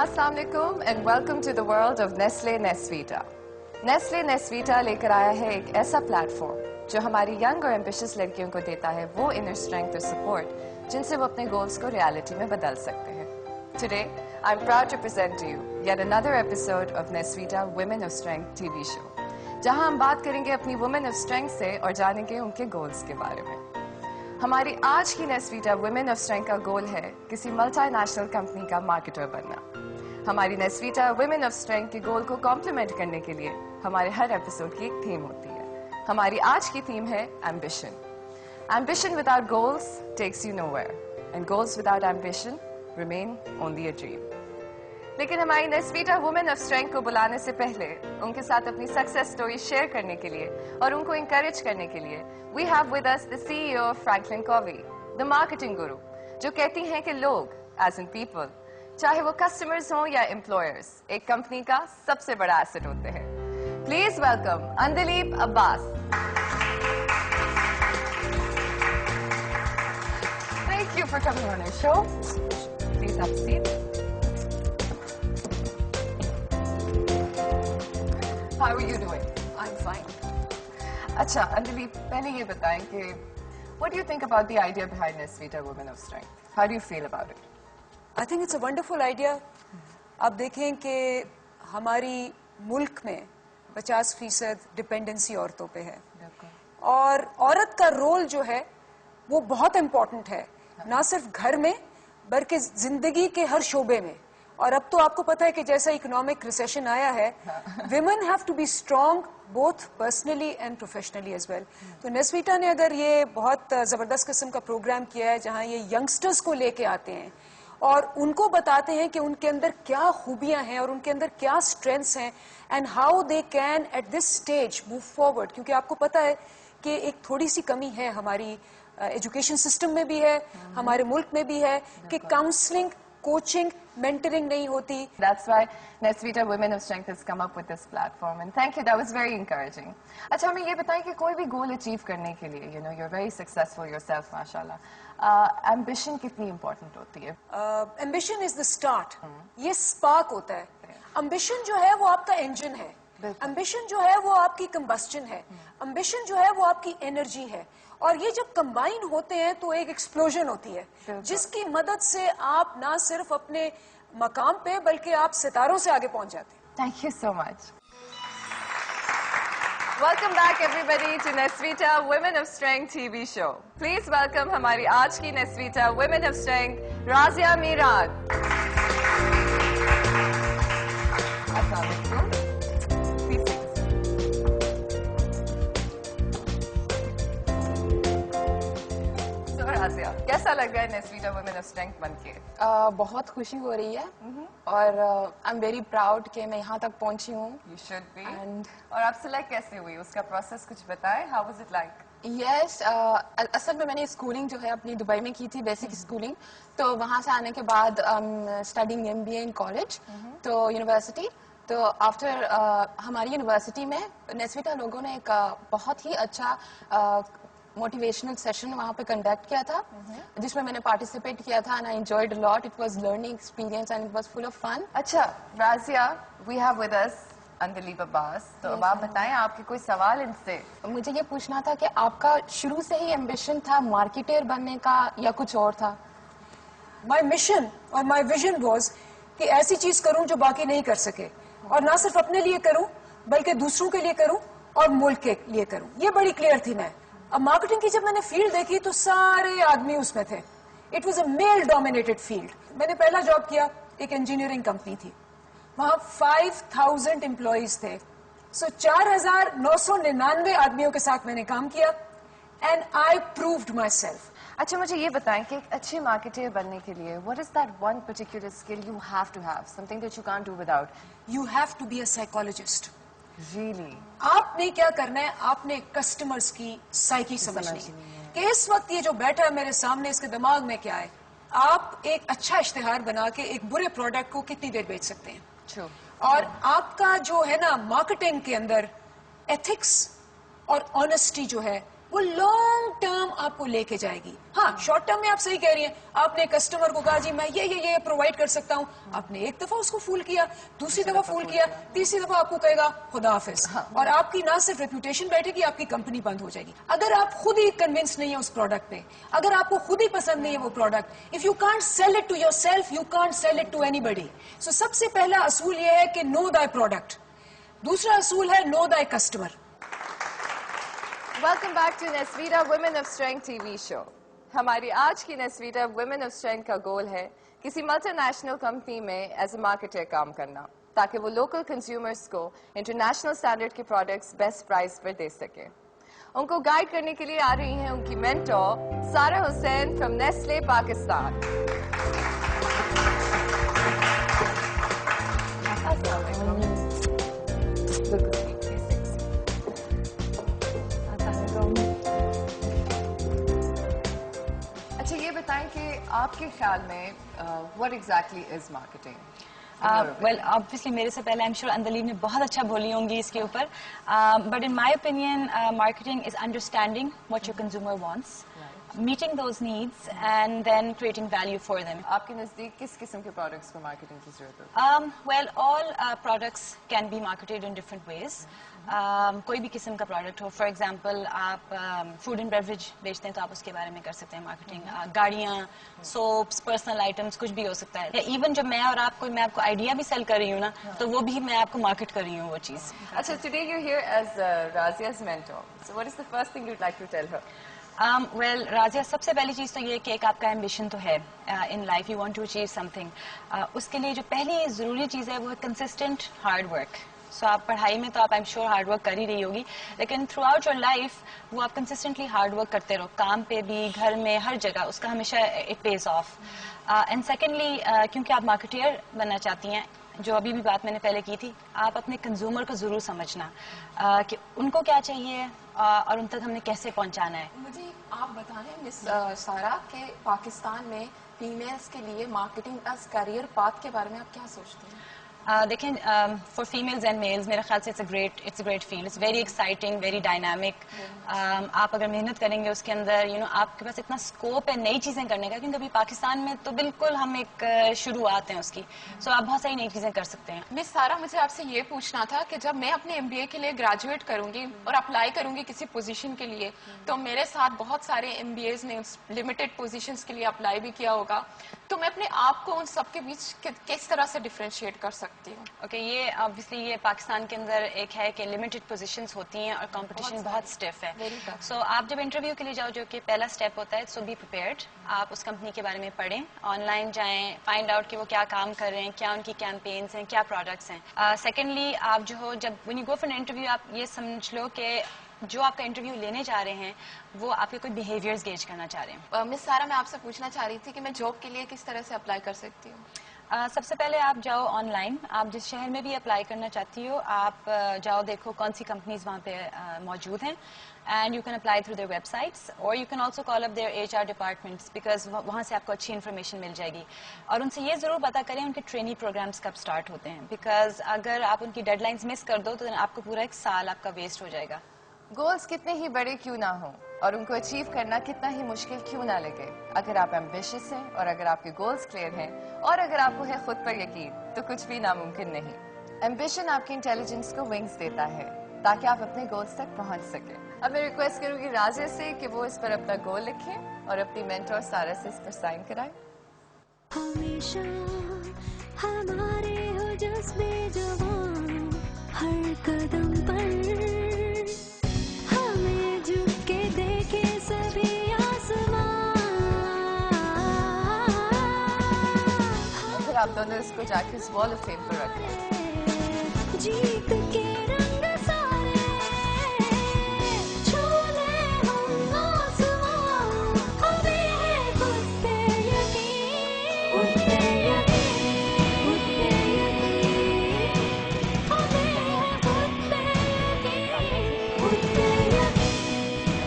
Assalamu alaikum and welcome to the world of Nestle Nesvita. Nestle Nesvita लेकर आया है एक ऐसा प्लेटफॉर्म जो हमारी यंग और एम्बिशियस लड़कियों को देता है वो इनर स्ट्रेंथ और सपोर्ट जिनसे वो अपने गोल्स को रियलिटी में बदल सकते हैं. Today, I'm proud to present to you yet another episode of Nesvita Women of Strength TV show, जहां हम बात करेंगे अपनी Women of Strength से और जानेंगे उनके गोल्स के बारे में. हमारी आज की नेस्वीटा वुमेन ऑफ स्ट्रेंथ का गोल है किसी मल्टीनेशनल कंपनी का मार्केटर बनना. हमारी नेस्वीटा वुमेन ऑफ स्ट्रेंथ के गोल को कॉम्प्लीमेंट करने के लिए हमारे हर एपिसोड की एक थीम होती है. हमारी आज की थीम है ambition. Ambition without goals takes you nowhere and goals without ambition remain only a dream. लेकिन हमारी नेस्वीटा वुमेन ऑफ स्ट्रेंथ को बुलाने से पहले उनके साथ अपनी सक्सेस स्टोरी शेयर करने के लिए और उनको इंकरेज करने के लिए we have with us the CEO of Franklin Covey, the marketing guru, जो कहती हैं कि लोग, as in people, चाहे वो customers हों या employers, एक कंपनी का सबसे बड़ा asset होते हैं. Please welcome Andaleep Abbas. Thank you for coming on our show. Please have a seat. How are you doing? I'm fine. अच्छा अंजलि, पहले ये बताएं कि what do you think about the idea behind Nesvita Women of Strength? How do you feel about it? I think it's a wonderful idea. आप देखें कि हमारी मुल्क में 50% डिपेंडेंसी औरतों पे है और औरत का रोल जो है वो बहुत इम्पोर्टेंट है, ना सिर्फ घर में बल्कि जिंदगी के हर शोबे में. और अब तो आपको पता है कि जैसा इकोनॉमिक रिसेशन आया है, women have to be strong both personally and professionally as well. तो नेस्वीटा ने अगर ये बहुत जबरदस्त किस्म का प्रोग्राम किया है जहां ये यंगस्टर्स को लेके आते हैं और उनको बताते हैं कि उनके अंदर क्या खूबियां हैं और उनके अंदर क्या स्ट्रेंथ्स हैं and how they can at this stage move forward. क्योंकि आपको पता है कि एक थोड़ी सी कमी है हमारी एजुकेशन सिस्टम में भी है, हमारे मुल्क में भी है कि काउंसलिंग, कोचिंग, mentoring नहीं होती. That's why Nesvita Women of Strength has come up with this platform and thank you, that was very encouraging. अच्छा, हमें ये बताएं कि कोई भी गोल अचीव करने के लिए, you know, you're very successful yourself, माशाल्लाह, ambition कितनी important होती है? Ambition is the start. ये spark होता है. Ambition जो है वो आपका engine है. Ambition जो है वो आपकी combustion है. Ambition जो है वो आपकी energy है. और ये जब कंबाइन होते हैं तो एक एक्सप्लोजन होती है जिसकी मदद से आप ना सिर्फ अपने मकाम पे बल्कि आप सितारों से आगे पहुंच जाते हैं. Thank you so much. Welcome back everybody to Nesvita Women of Strength TV show. Please welcome हमारी आज की Nesvita Women of Strength, Razia Mirad. Assalamu alaikum. कैसा लग रहा है नेस्वीटा वुमेन ऑफ स्ट्रेंथ बनके? बहुत खुशी हो रही है और आई एम वेरी प्राउड कि मैं यहाँ तक पहुँची हूँ. You should be. और आप सिलेक्ट कैसे हुई, उसका प्रोसेस कुछ बताएं. How was it like? Yes, असल में मैंने स्कूलिंग जो है अपनी दुबई में की थी, बेसिक स्कूलिंग. तो वहाँ से आने के बाद स्टडिंग MBA इन कॉलेज, तो यूनिवर्सिटी. तो आफ्टर हमारी यूनिवर्सिटी में नेस्वीटा लोगों ने एक बहुत ही अच्छा मोटिवेशनल सेशन वहाँ पे कंडक्ट किया था जिसमें मैंने पार्टिसिपेट किया था and I enjoyed a lot. It was learning experience and it was full of fun. अच्छा Razia, we have with us Andleeb Abbas. तो अब आप बताएं, आपके कोई सवाल इनसे? मुझे ये पूछना था कि आपका शुरू से ही एम्बिशन था मार्केटर बनने का या कुछ और था? माई मिशन और माई विजन वॉज कि ऐसी चीज करूं जो बाकी नहीं कर सके और ना सिर्फ अपने लिए करूं बल्कि दूसरों के लिए करूं और मुल्क के लिए करूं. ये बड़ी क्लियर थी. मैं अब मार्केटिंग की जब मैंने फील्ड देखी तो सारे आदमी उसमें थे. It was a male dominated field. मैंने पहला जॉब किया, एक इंजीनियरिंग कंपनी थी, वहां 5000 एम्प्लॉइज थे. सो 4999 आदमियों के साथ मैंने काम किया and I proved my self. अच्छा, मुझे ये बताएं कि एक अच्छे मार्केटर बनने के लिए what is that one particular skill you have to have, something that you can't do without? You have to be a psychologist. Really? आपने क्या करना है, आपने कस्टमर्स की साइकी समझनी है कि इस वक्त ये जो बैठा है मेरे सामने इसके दिमाग में क्या है. आप एक अच्छा इश्तिहार बना के एक बुरे प्रोडक्ट को कितनी देर बेच सकते हैं. True. और आपका जो है ना मार्केटिंग के अंदर एथिक्स और ऑनेस्टी जो है वो लॉन्ग टर्म आपको लेके जाएगी. हाँ, शॉर्ट टर्म में आप सही कह रही हैं. आपने कस्टमर को कहा जी मैं ये प्रोवाइड कर सकता हूँ. आपने एक दफा उसको फूल किया, दूसरी दफा फूल किया, तीसरी दफा आपको कहेगा खुदा हाफिज. और आपकी ना सिर्फ रेपुटेशन बैठेगी, आपकी कंपनी बंद हो जाएगी. अगर आप खुद ही कन्विंस नहीं है उस प्रोडक्ट पे, अगर आपको खुद ही पसंद नहीं है वो product, if you can't sell it to your self, you can't sell it to anybody. So सबसे पहला असूल ये है कि नो दाई प्रोडक्ट. दूसरा असूल है know thy customer. Welcome back to Nesvita women of strength TV show. हमारी आज की नेस्वीटा वुमेन ऑफ स्ट्रेंथ का गोल है किसी मल्टीनेशनल कंपनी में एज ए मार्केटर काम करना, ताकि वो लोकल कंज्यूमर्स को इंटरनेशनल स्टैंडर्ड के प्रोडक्ट्स बेस्ट प्राइस पर दे सके. उनको गाइड करने के लिए आ रही हैं उनकी मेंटोर सारा हुसैन फ्रॉम नेस्ले पाकिस्तान. अच्छा, ये बताएं कि आपके ख्याल में what exactly is marketing? Well obviously मेरे से पहले आई एम श्योर अंदलीब ने बहुत अच्छा बोली होंगी इसके ऊपर, but in my opinion marketing is understanding what your consumer wants, meeting those needs and then creating value for them. आपके नजदीक किस किस्म के प्रोडक्ट्स को मार्केटिंग की जरूरत है? Well, all products can be marketed in different ways. कोई भी किस्म का प्रोडक्ट हो, फॉर एग्जाम्पल आप फूड एंड बेवरेज बेचते हैं तो आप उसके बारे में कर सकते हैं मार्केटिंग. गाड़ियाँ, सोप्स, पर्सनल आइटम्स, कुछ भी हो सकता है. या इवन जब मैं आपको आइडिया भी सेल कर रही हूँ ना, तो वो भी मैं आपको मार्केट कर रही हूँ वो चीज़. अच्छा, today you here as Razia's mentor. So what is the first thing you'd like to tell her? Well Razia, सबसे पहली चीज़ तो ये कि एक आपका एम्बिशन तो है in life, you want to achieve something. उसके लिए जो पहली ज़रूरी चीज़ है वो है कंसिस्टेंट हार्ड वर्क. सो आप पढ़ाई में तो आप I am sure hard work कर ही रही होगी, लेकिन थ्रू आउट योर लाइफ वो आप कंसिस्टेंटली हार्ड वर्क करते रहो, काम पे भी, घर में, हर जगह. उसका हमेशा it pays of. And secondly, क्योंकि आप मार्केटियर बनना चाहती हैं, जो अभी भी बात मैंने पहले की थी, आप अपने कंज्यूमर को जरूर समझना कि उनको क्या चाहिए और उन तक हमने कैसे पहुंचाना है. मुझे आप बताएं मिस सारा के पाकिस्तान में फीमेल्स के लिए मार्केटिंग एज करियर पाथ के बारे में आप क्या सोचते हैं? देखें, फॉर फीमेल्स एंड मेल्स मेरे ख्याल से it's a great field. It's very exciting, very dynamic. आप अगर मेहनत करेंगे उसके अंदर, आपके पास इतना स्कोप है नई चीज़ें करने का, क्योंकि अभी पाकिस्तान में तो बिल्कुल हम एक शुरुआत हैं उसकी. सो आप बहुत सारी नई चीज़ें कर सकते हैं. मिस सारा, मुझे आपसे ये पूछना था कि जब मैं अपने MBA के लिए ग्रेजुएट करूंगी और अप्लाई करूंगी किसी पोजीशन के लिए, तो मेरे साथ बहुत सारे MBAs ने लिमिटेड पोजीशंस के लिए अप्लाई भी किया होगा, तो मैं अपने आप को उन सबके बीच किस तरह से डिफरेंशिएट कर सकती हूँ? ओके, ये ऑब्वियसली ये पाकिस्तान के अंदर एक है कि लिमिटेड पोजीशंस होती हैं और कंपटीशन बहुत स्टिफ है. सो आप जब इंटरव्यू के लिए जाओ, जो कि पहला स्टेप होता है, सो बी प्रिपेयर्ड. आप उस कंपनी के बारे में पढ़ें, ऑनलाइन जाएं, फाइंड आउट कि वो क्या काम कर रहे हैं, क्या उनकी कैंपेन्स हैं, क्या प्रोडक्ट्स हैं. सेकेंडली, आप जो हो, जब when you go for an interview, आप ये समझ लो कि जो आपका इंटरव्यू लेने जा रहे हैं वो आपके कोई बिहेवियर्स गेज करना चाह रहे हैं. मिस सारा, मैं आपसे पूछना चाह रही थी कि मैं जॉब के लिए किस तरह से अप्लाई कर सकती हूँ? सबसे पहले आप जाओ ऑनलाइन, आप जिस शहर में भी अप्लाई करना चाहती हो आप जाओ, देखो कौन सी कंपनीज वहाँ पे मौजूद हैं, and you can apply through their websites, और you can also call up their HR departments, because वहाँ से आपको अच्छी इन्फॉर्मेशन मिल जाएगी. और उनसे ये ज़रूर पता करें उनके ट्रेनिंग प्रोग्राम्स कब स्टार्ट होते हैं, बिकॉज अगर आप उनकी डेडलाइंस मिस कर दो तो आपको पूरा एक साल आपका वेस्ट हो जाएगा. गोल्स कितने ही बड़े क्यों ना हो और उनको अचीव करना कितना ही मुश्किल क्यों ना लगे, अगर आप एम्बिशियस हैं और अगर आपके गोल्स क्लियर हैं और अगर आपको है खुद पर यकीन, तो कुछ भी नामुमकिन नहीं. एम्बिशन आपकी इंटेलिजेंस को विंग्स देता है ताकि आप अपने गोल्स तक पहुंच सके. अब मैं रिक्वेस्ट करूंगी राजे से कि वो इस पर अपना गोल लिखें और अपनी मेंटोर सारा से इस पर साइन कराएं. हमेशा हमारे हो जज्बे जवान, हर कदम पर हमें झुक के देखे सभी आसमान. फिर आप दोनों इसको जाके इस वॉल ऑफ फेम पर रखें. जीत के रंग सारे छूले हम आसमान, हमें है खुद पे यकीन, खुद पे यकीन, खुद पे यकीन, हमें है खुद पे यकीन, खुद पे यकीन,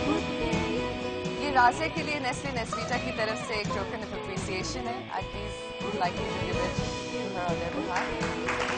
खुद पे यकीन. ये राजे के लिए नेस्ले नेस्वीटा की तरफ से एक टोकन ऑफ अप्रिसिएशन है. I please like to give it to her on their behalf.